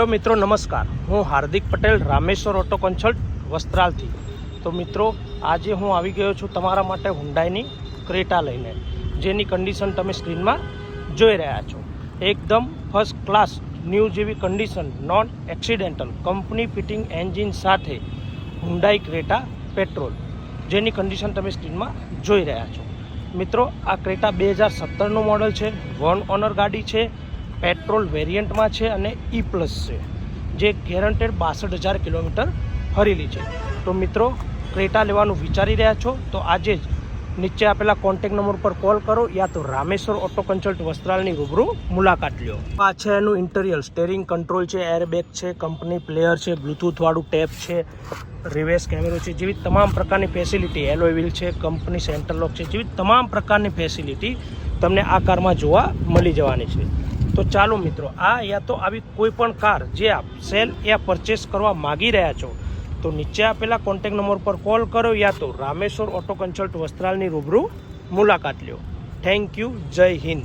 तो मित्रों नमस्कार, हूँ हार्दिक पटेल रामेश्वर ऑटो कन्सल्ट वस्त्रालथी। तो मित्रों आज हूँ આવી ગયો છું તમારા માટે હુન્ડાઈની ક્રેટા લઈને, જેની કન્ડિશન તમે સ્ક્રીનમાં જોઈ રહ્યા છો। એકદમ ફર્સ્ટ ક્લાસ ન્યૂ જેવી condition, non accidental company fitting engine સાથે હુન્ડાઈ ક્રેટા પેટ્રોલ, જેની કન્ડિશન તમે સ્ક્રીનમાં જોઈ રહ્યા છો। મિત્રો આ ક્રેટા 2017નું મોડલ છે, વન ઓનર ગાડી છે, પેટ્રોલ વેરિયન્ટમાં છે અને E+ છે, જે ગેરંટેડ 62,000 કિલોમીટર ફરેલી છે। તો મિત્રો ક્રેટા લેવાનું વિચારી રહ્યા છો તો આજે જ નીચે આપેલા કોન્ટેક્ટ નંબર પર કોલ કરો યા તો રામેશ્વર ઓટો કન્સલ્ટ વસ્ત્રાલની રૂબરૂ મુલાકાત લ્યો। આ છે એનું ઇન્ટિરિયર, સ્ટેરિંગ કંટ્રોલ છે, એરબેગ છે, કંપની પ્લેયર છે, બ્લૂટૂથવાળું ટેપ છે, રિવર્સ કેમેરો છે, જેવી તમામ પ્રકારની ફેસિલિટી, એલોય વ્હીલ છે, કંપની સેન્ટર લોક છે, જેવી તમામ પ્રકારની ફેસિલિટી તમને આ કારમાં જોવા મળી જવાની છે। તો ચાલો મિત્રો, આ યા તો આવી કોઈ પણ કાર જે આપ સેલ યા પરચેસ કરવા માગી રહ્યા છો તો નીચે આપેલા કોન્ટેક્ટ નંબર પર કોલ કરો યા તો રામેશ્વર ઓટો કન્સલ્ટ વસ્ત્રાલની રૂબરૂ મુલાકાત લ્યો। થેન્ક યુ, જય હિન્દ।